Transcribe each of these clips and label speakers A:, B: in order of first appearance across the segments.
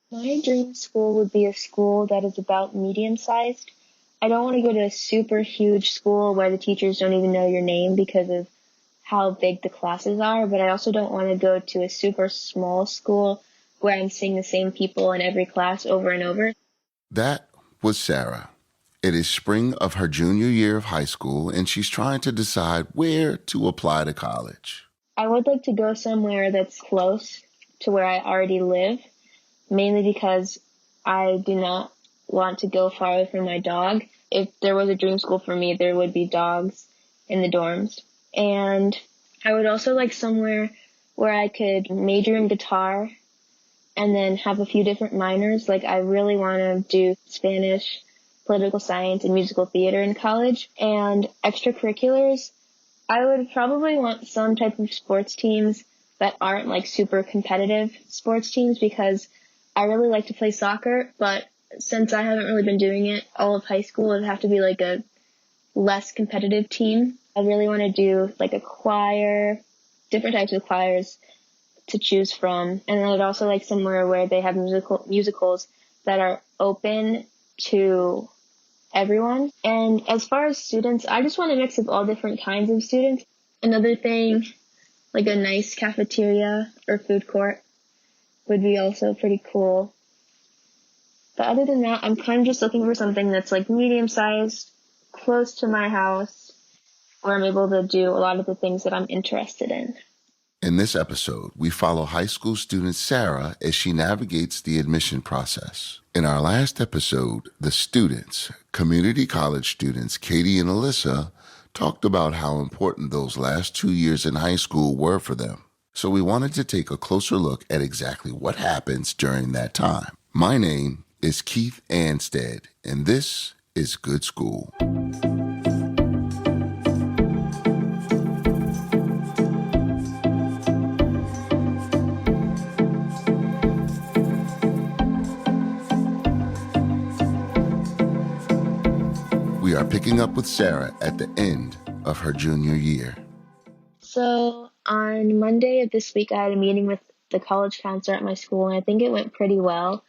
A: My dream school would be a school that is about medium-sized. I don't want to go to a super huge school where the teachers don't even know your name because of how big the classes are, but I also don't want to go to a super small school where I'm seeing the same people in every class over and over.
B: That was Sarah. It is spring of her junior year of high school, and she's trying to decide where to apply to college.
A: I would like to go somewhere that's close to where I already live, mainly because I do not want to go far away from my dog. If there was a dream school for me, there would be dogs in the dorms. And I would also like somewhere where I could major in guitar and then have a few different minors. Like I really want to do Spanish, political science, and musical theater in college. And extracurriculars, I would probably want some type of sports teams that aren't like super competitive sports teams because I really like to play soccer, but since I haven't really been doing it all of high school, it'd have to be like a less competitive team. I really want to do like a choir, different types of choirs to choose from. And then I'd also like somewhere where they have musicals that are open to everyone. And as far as students, I just want a mix of all different kinds of students. Another thing, like a nice cafeteria or food court would be also pretty cool. But other than that, I'm kind of just looking for something that's like medium-sized, close to my house, where I'm able to do a lot of the things that I'm interested in.
B: In this episode, we follow high school student Sarah as she navigates the admission process. In our last episode, the students, community college students Katie and Alyssa, talked about how important those last 2 years in high school were for them. So we wanted to take a closer look at exactly what happens during that time. My name is Keith Anstead, and this is Good School. We are picking up with Sarah at the end of her junior year.
A: So on Monday of this week, I had a meeting with the college counselor at my school, and I think it went pretty well.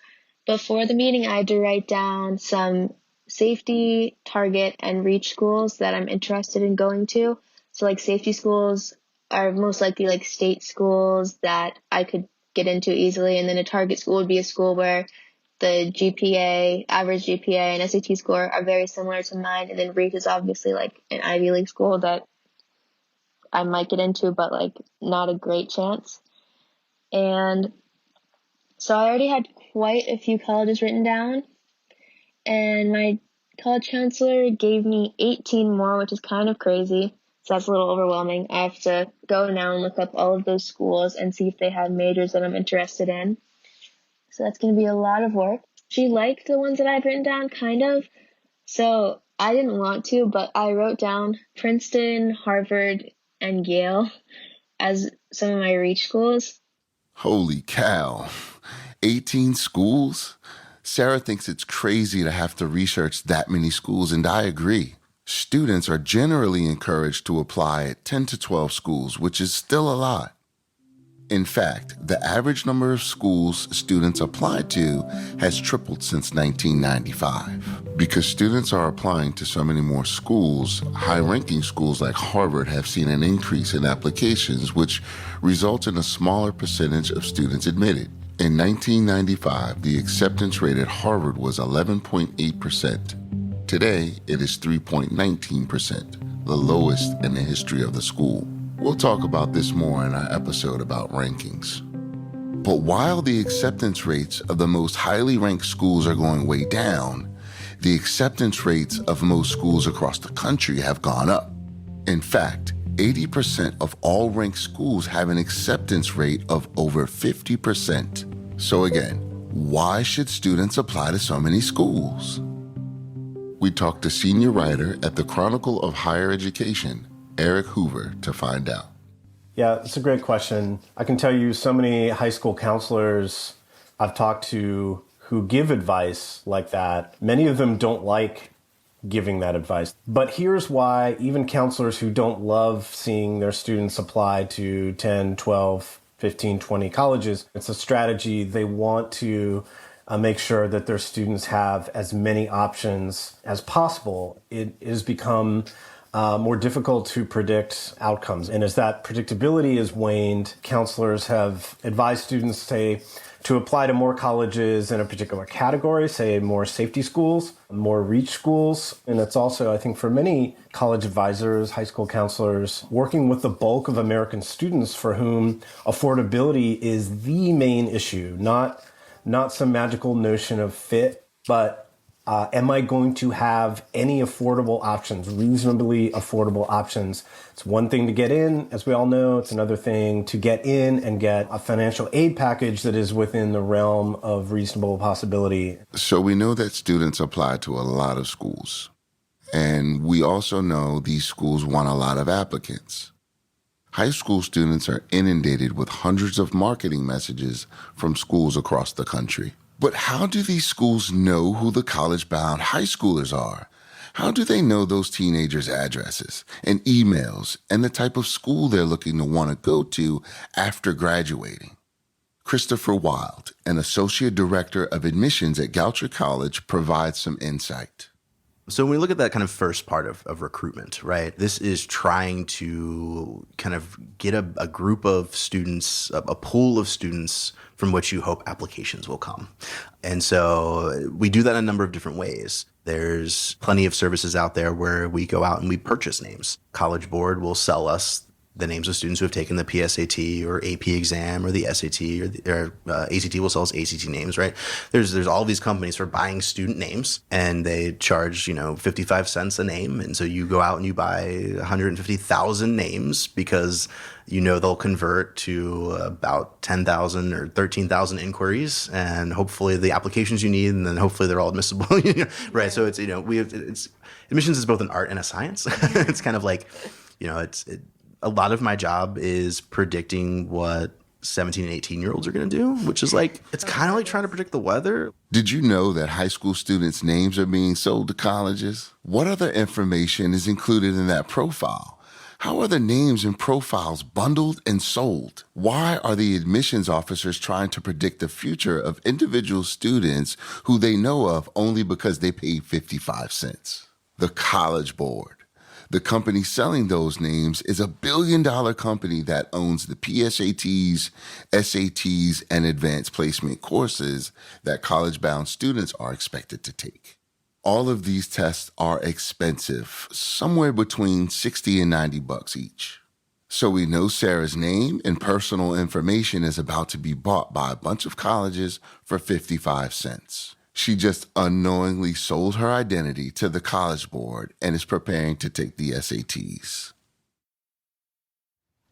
A: Before the meeting, I had to write down some safety, target, and reach schools that I'm interested in going to. So like safety schools are most likely like state schools that I could get into easily, and then a target school would be a school where the GPA, average GPA, and SAT score are very similar to mine, and then reach is obviously like an Ivy League school that I might get into, but like not a great chance. And so I already had quite a few colleges written down, and my college counselor gave me 18 more, which is kind of crazy. So that's a little overwhelming. I have to go now and look up all of those schools and see if they had majors that I'm interested in. So that's going to be a lot of work. She liked the ones that I've written down, kind of. So I didn't want to, but I wrote down Princeton, Harvard, and Yale as some of my reach schools.
B: Holy cow. 18 schools? Sarah thinks it's crazy to have to research that many schools, and I agree. Students are generally encouraged to apply at 10 to 12 schools, which is still a lot. In fact, the average number of schools students apply to has tripled since 1995. Because students are applying to so many more schools, high-ranking schools like Harvard have seen an increase in applications, which results in a smaller percentage of students admitted. In 1995, the acceptance rate at Harvard was 11.8%. Today, it is 3.19%, the lowest in the history of the school. We'll talk about this more in our episode about rankings. But while the acceptance rates of the most highly ranked schools are going way down, the acceptance rates of most schools across the country have gone up. In fact, 80% of all ranked schools have an acceptance rate of over 50%. So again, why should students apply to so many schools? We talked to senior writer at the Chronicle of Higher Education, Eric Hoover, to find out.
C: Yeah, it's a great question. I can tell you so many high school counselors I've talked to who give advice like that. Many of them don't like giving that advice. But here's why even counselors who don't love seeing their students apply to 10, 12, 15, 20 colleges, it's a strategy. They want to make sure that their students have as many options as possible, it has become more difficult to predict outcomes. And as that predictability is waned, counselors have advised students, say, to apply to more colleges in a particular category, say more safety schools, more reach schools. And it's also, I think, for many college advisors, high school counselors, working with the bulk of American students for whom affordability is the main issue, not some magical notion of fit, but am I going to have any affordable options, reasonably affordable options? It's one thing to get in, as we all know. It's another thing to get in and get a financial aid package that is within the realm of reasonable possibility.
B: So we know that students apply to a lot of schools. And we also know these schools want a lot of applicants. High school students are inundated with hundreds of marketing messages from schools across the country. But how do these schools know who the college-bound high schoolers are? How do they know those teenagers' addresses and emails and the type of school they're looking to want to go to after graduating? Christopher Wild, an associate director of admissions at Goucher College, provides some insight.
D: So when we look at that kind of first part of recruitment, right, this is trying to kind of get a group of students, a pool of students from which you hope applications will come. And so we do that in a number of different ways. There's plenty of services out there where we go out and we purchase names. College Board will sell us the names of students who have taken the PSAT or AP exam or the SAT or ACT will sell us ACT names, right? There's all these companies for buying student names and they charge, 55 cents a name. And so you go out and you buy 150,000 names because they'll convert to about 10,000 or 13,000 inquiries and hopefully the applications you need and then hopefully they're all admissible, right? So it's, admissions is both an art and a science. It's kind of like, a lot of my job is predicting what 17 and 18-year-olds are going to do, which is like, it's kind of like trying to predict the weather.
B: Did you know that high school students' names are being sold to colleges? What other information is included in that profile? How are the names and profiles bundled and sold? Why are the admissions officers trying to predict the future of individual students who they know of only because they paid 55 cents? The College Board. The company selling those names is a billion-dollar company that owns the PSATs, SATs, and advanced placement courses that college-bound students are expected to take. All of these tests are expensive, somewhere between $60 and $90 each. So we know Sarah's name and personal information is about to be bought by a bunch of colleges for 55 cents. She just unknowingly sold her identity to the College Board and is preparing to take the SATs.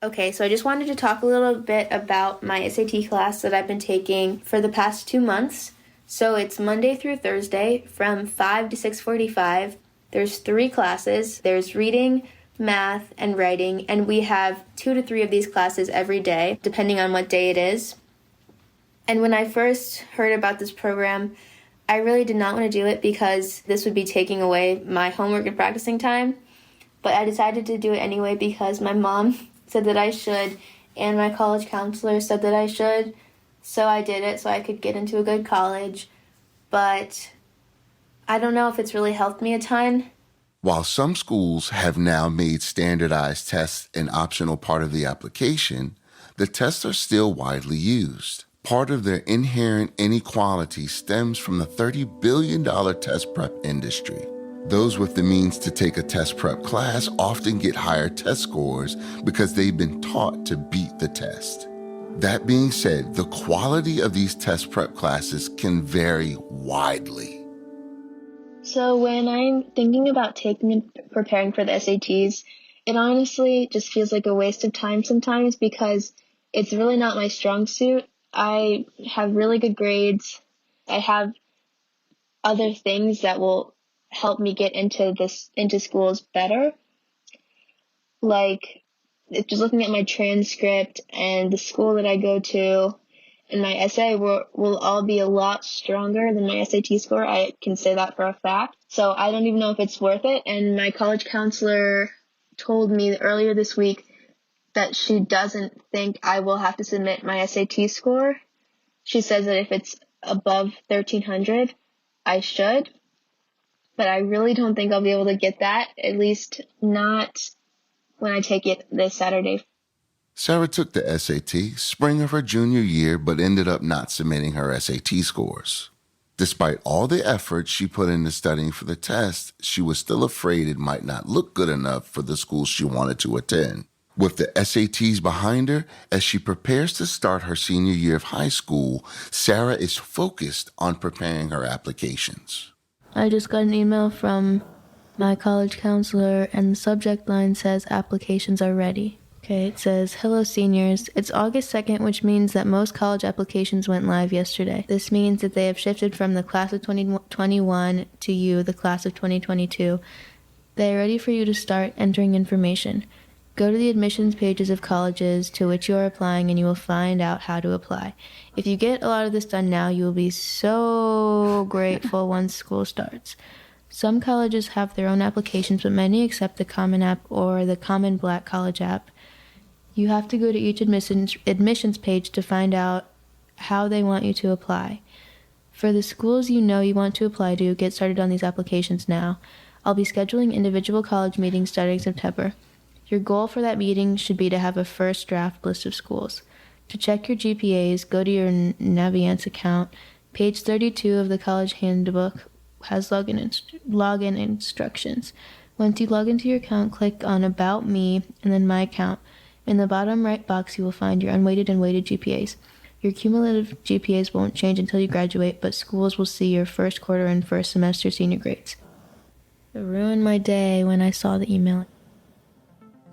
A: Okay, so I just wanted to talk a little bit about my SAT class that I've been taking for the past 2 months. So it's Monday through Thursday from 5 to 6:45. There's 3 classes. There's reading, math, and writing, and we have 2 to 3 of these classes every day, depending on what day it is. And when I first heard about this program, I really did not want to do it because this would be taking away my homework and practicing time. But I decided to do it anyway because my mom said that I should and my college counselor said that I should. So I did it so I could get into a good college. But I don't know if it's really helped me a ton.
B: While some schools have now made standardized tests an optional part of the application, the tests are still widely used. Part of their inherent inequality stems from the $30 billion test prep industry. Those with the means to take a test prep class often get higher test scores because they've been taught to beat the test. That being said, the quality of these test prep classes can vary widely.
A: So when I'm thinking about taking and preparing for the SATs, it honestly just feels like a waste of time sometimes because it's really not my strong suit. I have really good grades. I have other things that will help me get into schools better. Like just looking at my transcript and the school that I go to and my essay will all be a lot stronger than my SAT score. I can say that for a fact. So I don't even know if it's worth it. And my college counselor told me earlier this week that she doesn't think I will have to submit my SAT score. She says that if it's above 1,300, I should. But I really don't think I'll be able to get that, at least not when I take it this Saturday.
B: Sarah took the SAT spring of her junior year, but ended up not submitting her SAT scores. Despite all the effort she put into studying for the test, she was still afraid it might not look good enough for the school she wanted to attend. With the SATs behind her, as she prepares to start her senior year of high school, Sarah is focused on preparing her applications.
E: I just got an email from my college counselor, and the subject line says applications are ready. Okay, it says, hello seniors. It's August 2nd, which means that most college applications went live yesterday. This means that they have shifted from the class of 2021 to you, the class of 2022. They are ready for you to start entering information. Go to the admissions pages of colleges to which you are applying and you will find out how to apply. If you get a lot of this done now, you will be so grateful once school starts. Some colleges have their own applications, but many accept the Common App or the Common Black College app. You have to go to each admissions page to find out how they want you to apply. For the schools you know you want to apply to, get started on these applications now. I'll be scheduling individual college meetings starting September. Your goal for that meeting should be to have a first draft list of schools. To check your GPAs, go to your Naviance account. Page 32 of the college handbook has login instructions. Once you log into your account, click on About Me and then My Account. In the bottom right box, you will find your unweighted and weighted GPAs. Your cumulative GPAs won't change until you graduate, but schools will see your first quarter and first semester senior grades. It ruined my day when I saw the email.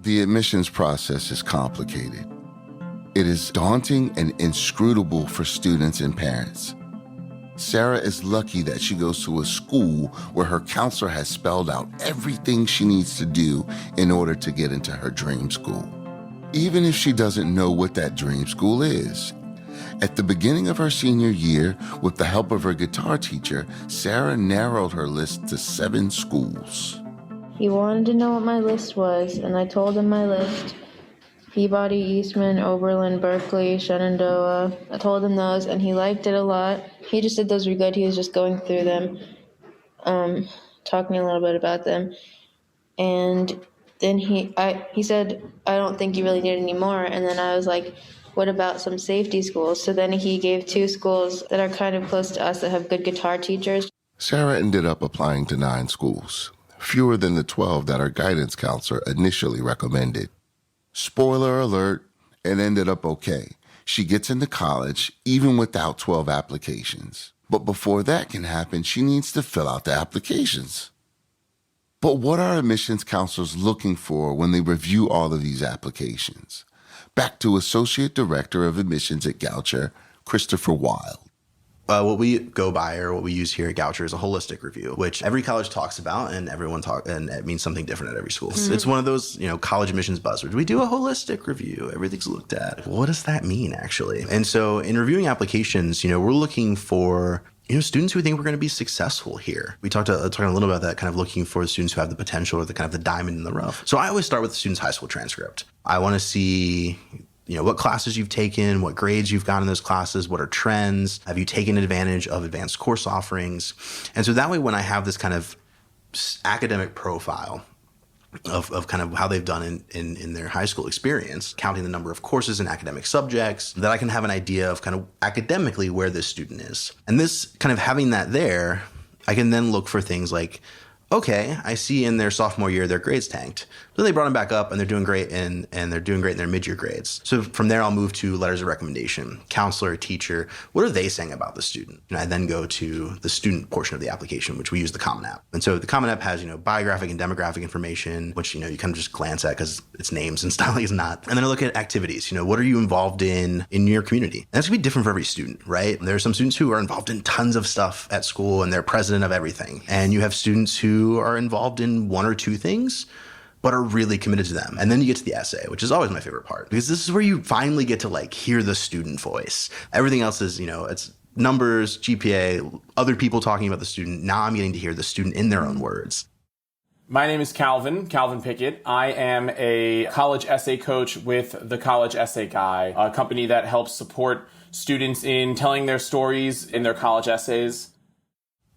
B: The admissions process is complicated. It is daunting and inscrutable for students and parents. Sarah is lucky that she goes to a school where her counselor has spelled out everything she needs to do in order to get into her dream school, even if she doesn't know what that dream school is. At the beginning of her senior year, with the help of her guitar teacher, Sarah narrowed her list to 7 schools.
A: He wanted to know what my list was, and I told him my list. Peabody, Eastman, Oberlin, Berkeley, Shenandoah. I told him those, and he liked it a lot. He just said those were good. He was just going through them, talking a little bit about them. And then he said, I don't think you really need any more. And then I was like, what about some safety schools? So then he gave 2 schools that are kind of close to us that have good guitar teachers.
B: Sarah ended up applying to 9 schools, fewer than the 12 that her guidance counselor initially recommended. Spoiler alert, it ended up okay. She gets into college even without 12 applications. But before that can happen, she needs to fill out the applications. But what are admissions counselors looking for when they review all of these applications? Back to Associate Director of Admissions at Goucher, Christopher Wild.
D: What we go by, or what we use here at Goucher, is a holistic review, which every college talks about, and and it means something different at every school. Mm-hmm. It's one of those, college admissions buzzwords. We do a holistic review. Everything's looked at. What does that mean, actually? And so, in reviewing applications, we're looking for students who think we're going to be successful here. We talked a little about that, kind of looking for the students who have the potential, or the kind of the diamond in the rough. So I always start with the student's high school transcript. I want to see what classes you've taken, what grades you've got in those classes, what are trends, have you taken advantage of advanced course offerings? And so that way, when I have this kind of academic profile of kind of how they've done in their high school experience, counting the number of courses and academic subjects, that I can have an idea of kind of academically where this student is. And this kind of having that there, I can then look for things like, okay, I see in their sophomore year their grades tanked. So they brought them back up, and they're doing great, and they're doing great in their mid-year grades. So from there, I'll move to letters of recommendation, counselor, teacher. What are they saying about the student? And I then go to the student portion of the application, which we use the Common App. And so the Common App has, biographic and demographic information, which, you kind of just glance at because it's names and style is not. And then I look at activities. What are you involved in your community? And that's going to be different for every student, right? There are some students who are involved in tons of stuff at school, and they're president of everything. And you have students who are involved in 1 or 2 things, but are really committed to them. And then you get to the essay, which is always my favorite part, because this is where you finally get to hear the student voice. Everything else is, it's numbers, GPA, other people talking about the student. Now I'm getting to hear the student in their own words.
F: My name is Calvin Pickett. I am a college essay coach with the College Essay Guy, a company that helps support students in telling their stories in their college essays.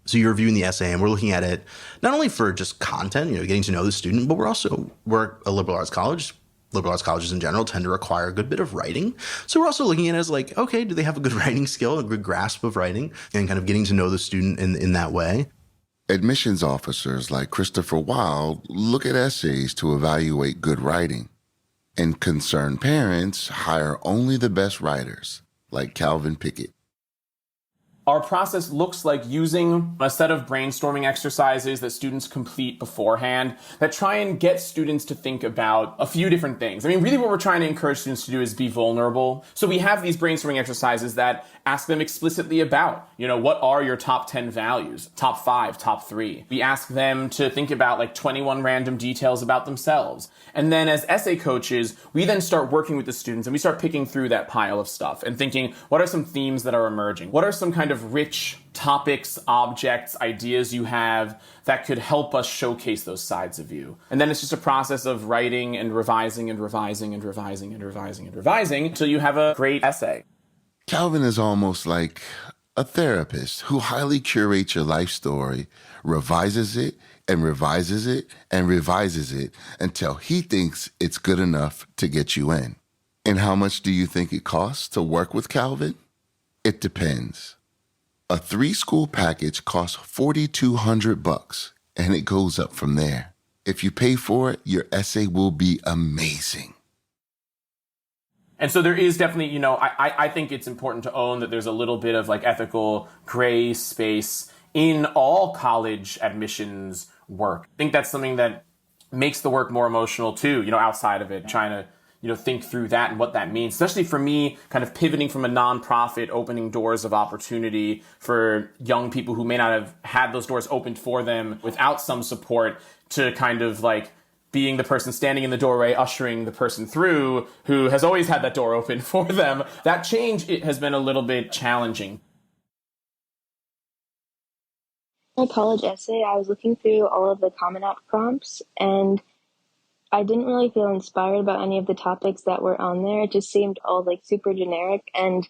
D: So you're reviewing the essay, and we're looking at it not only for just content, getting to know the student, but we're a liberal arts college. Liberal arts colleges in general tend to require a good bit of writing. So we're also looking at it as like, okay, do they have a good writing skill, a good grasp of writing, and kind of getting to know the student in that way.
B: Admissions officers like Christopher Wilde look at essays to evaluate good writing, and concerned parents hire only the best writers, like Calvin Pickett.
F: Our process looks like using a set of brainstorming exercises that students complete beforehand that try and get students to think about a few different things. I mean, really what we're trying to encourage students to do is be vulnerable. So we have these brainstorming exercises that ask them explicitly about, what are your top 10 values, top 5, top 3. We ask them to think about like 21 random details about themselves. And then as essay coaches, we then start working with the students and we start picking through that pile of stuff and thinking, what are some themes that are emerging? What are some kind of rich topics, objects, ideas you have that could help us showcase those sides of you? And then it's just a process of writing and revising and revising and revising and revising and revising until you have a great essay.
B: Calvin is almost like a therapist who highly curates your life story, revises it and revises it and revises it until he thinks it's good enough to get you in. And how much do you think it costs to work with Calvin? It depends. A 3-school package costs $4,200, and it goes up from there. If you pay for it, your essay will be amazing.
F: And so there is definitely, I think it's important to own that there's a little bit of like ethical gray space in all college admissions work. I think that's something that makes the work more emotional too, outside of it, trying to, think through that and what that means, especially for me, kind of pivoting from a nonprofit, opening doors of opportunity for young people who may not have had those doors opened for them without some support, to kind of like being the person standing in the doorway, ushering the person through who has always had that door open for them. That change, it has been a little bit challenging.
A: My college essay, I was looking through all of the Common App prompts, and I didn't really feel inspired about any of the topics that were on there. It just seemed all like super generic, and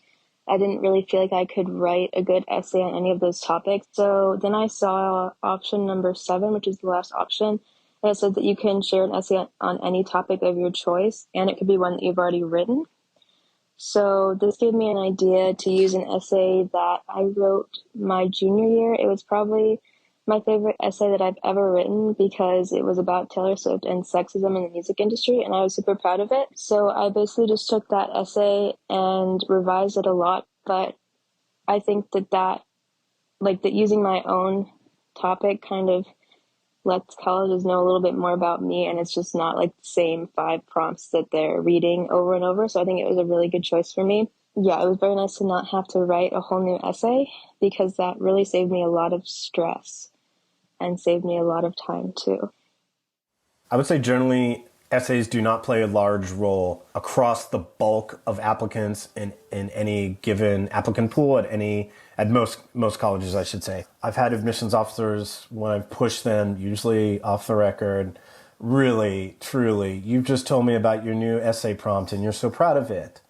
A: I didn't really feel like I could write a good essay on any of those topics. So then I saw option number 7, which is the last option, and it said that you can share an essay on any topic of your choice, and it could be one that you've already written. So this gave me an idea to use an essay that I wrote my junior year. It was probably my favorite essay that I've ever written because it was about Taylor Swift and sexism in the music industry, and I was super proud of it. So I basically just took that essay and revised it a lot, but I think that using my own topic kind of lets colleges know a little bit more about me, and it's just not like the same 5 prompts that they're reading over and over. So I think it was a really good choice for me. Yeah, it was very nice to not have to write a whole new essay because that really saved me a lot of stress and saved me a lot of time too.
C: I would say generally essays do not play a large role across the bulk of applicants in any given applicant pool at most colleges, I should say. I've had admissions officers, when I've pushed them, usually off the record, really, truly, you've just told me about your new essay prompt and you're so proud of it.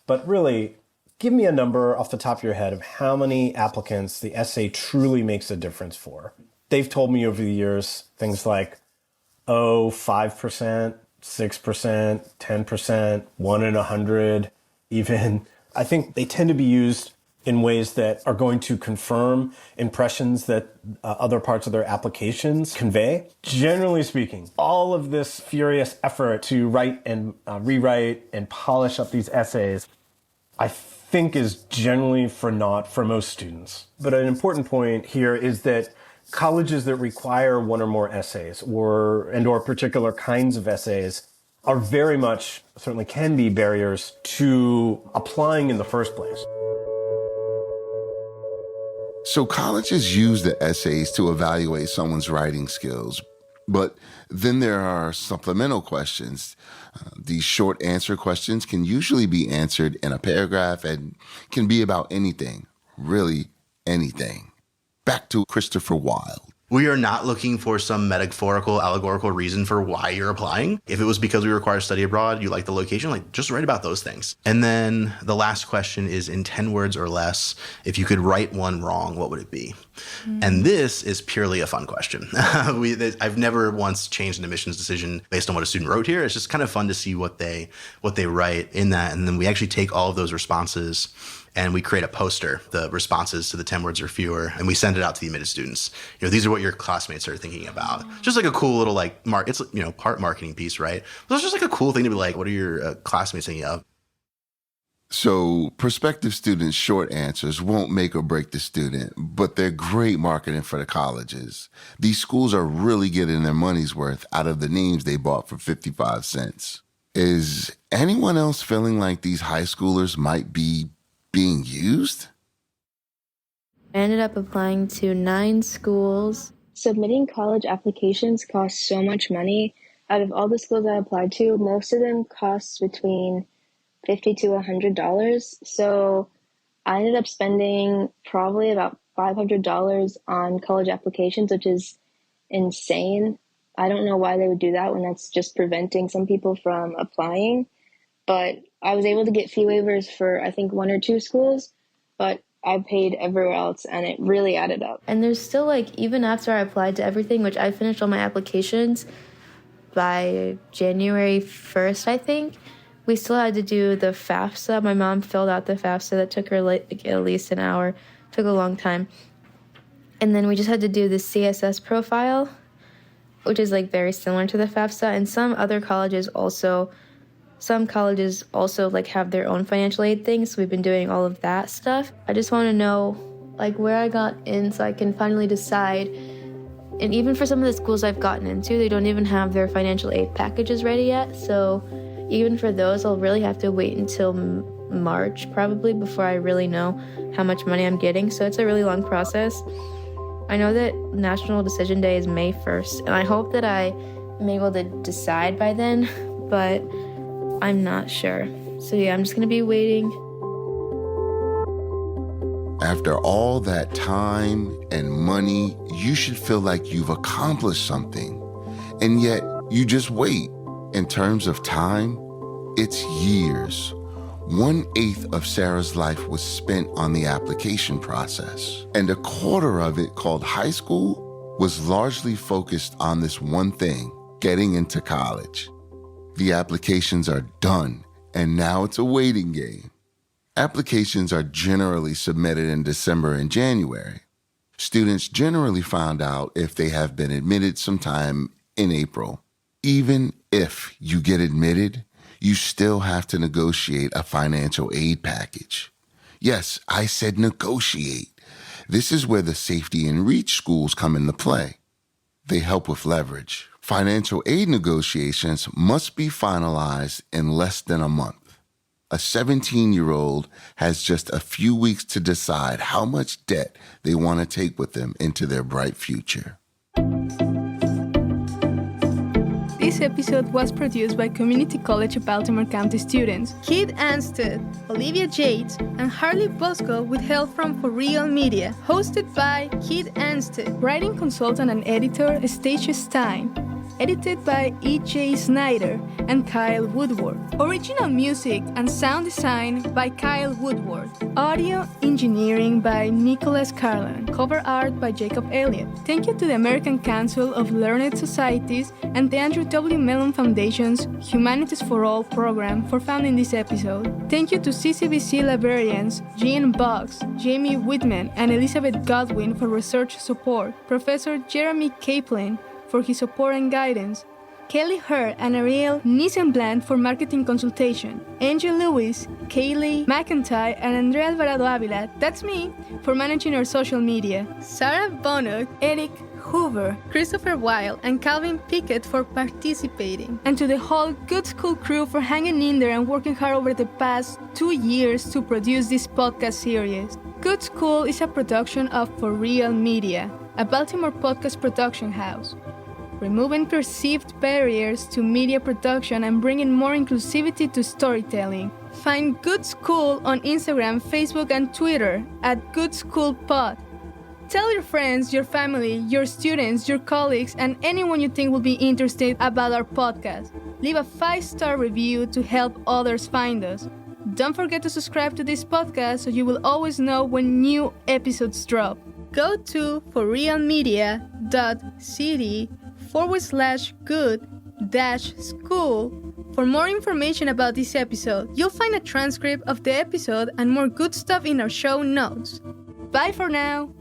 C: But really, give me a number off the top of your head of how many applicants the essay truly makes a difference for. They've told me over the years things like, 5%, 6%, 10%, 1 in 100, even. I think they tend to be used in ways that are going to confirm impressions that other parts of their applications convey. Generally speaking, all of this furious effort to write and rewrite and polish up these essays, I think is generally for naught for most students. But an important point here is that colleges that require one or more essays or particular kinds of essays are very much, certainly can be, barriers to applying in the first place.
B: So colleges use the essays to evaluate someone's writing skills, but then there are supplemental questions. These short answer questions can usually be answered in a paragraph and can be about anything, really anything. Back to Christopher Wilde.
D: We are not looking for some metaphorical, allegorical reason for why you're applying. If it was because we require study abroad, you like the location, like just write about those things. And then the last question is in 10 words or less, if you could write one wrong, what would it be? And this is purely a fun question. I've never once changed an admissions decision based on what a student wrote here. It's just kind of fun to see what they write in that. And then we actually take all of those responses and we create a poster, the responses to the 10 words or fewer, and we send it out to the admitted students. These are what your classmates are thinking about. Just like a cool little it's part marketing piece, right? So it's just like a cool thing to be like, what are your classmates thinking of?
B: So prospective students' short answers won't make or break the student, but they're great marketing for the colleges. These schools are really getting their money's worth out of the names they bought for 55 cents. Is anyone else feeling like these high schoolers might be being used?
E: I ended up applying to 9 schools.
A: Submitting college applications costs so much money. Out of all the schools I applied to, most of them cost between $50 to $100. So I ended up spending probably about $500 on college applications, which is insane. I don't know why they would do that when that's just preventing some people from applying. But I was able to get fee waivers for, I think, 1 or 2 schools, but I paid everywhere else, and it really added up.
E: And there's still, even after I applied to everything, which I finished all my applications by January 1st, I think, we still had to do the FAFSA. My mom filled out the FAFSA. That took her at least an hour. Took a long time. And then we just had to do the CSS profile, which is very similar to the FAFSA. And some colleges also have their own financial aid things. So we've been doing all of that stuff. I just want to know where I got in so I can finally decide. And even for some of the schools I've gotten into, they don't even have their financial aid packages ready yet. So even for those, I'll really have to wait until March probably before I really know how much money I'm getting. So it's a really long process. I know that National Decision Day is May 1st, and I hope that I am able to decide by then, but I'm not sure. So yeah, I'm just going to be waiting.
B: After all that time and money, you should feel like you've accomplished something. And yet, you just wait. In terms of time, it's years. 1/8 of Sarah's life was spent on the application process, and 1/4 of it, called high school, was largely focused on this one thing, getting into college. The applications are done, and now it's a waiting game. Applications are generally submitted in December and January. Students generally find out if they have been admitted sometime in April. Even if you get admitted, you still have to negotiate a financial aid package. Yes, I said negotiate. This is where the safety and reach schools come into play. They help with leverage. Financial aid negotiations must be finalized in less than a month. A 17-year-old has just a few weeks to decide how much debt they want to take with them into their bright future.
G: This episode was produced by Community College of Baltimore County students Keith Anstead, Olivia Yates, and Harley Bosco with help from For Real Media. Hosted by Keith Anstead. Writing consultant and editor Stacia Stein. Edited by E.J. Snyder and Kyle Woodward. Original music and sound design by Kyle Woodward. Audio engineering by Nicholas Carlin. Cover art by Jacob Elliott. Thank you to the American Council of Learned Societies and the Andrew W. Mellon Foundation's Humanities for All program for funding this episode. Thank you to CCBC librarians Jean Boggs, Jamie Whitman, and Elizabeth Godwin for research support. Professor Jeremy Kaplan for his support and guidance, Kelly Hurd and Ariel Nissenbland for marketing consultation, Angel Lewis, Kaylee McIntyre, and Andrea Alvarado Avila, that's me, for managing our social media, Sarah Bonnock, Eric Hoover, Christopher Weil, and Calvin Pickett for participating, and to the whole Good School crew for hanging in there and working hard over the past 2 years to produce this podcast series. Good School is a production of For Real Media, a Baltimore podcast production house, removing perceived barriers to media production and bringing more inclusivity to storytelling. Find Good School on Instagram, Facebook, and Twitter at Good School Pod. Tell your friends, your family, your students, your colleagues, and anyone you think will be interested about our podcast. Leave a 5-star review to help others find us. Don't forget to subscribe to this podcast so you will always know when new episodes drop. Go to forrealmedia.city/good-school for more information about this episode. You'll find a transcript of the episode and more good stuff in our show notes. Bye for now!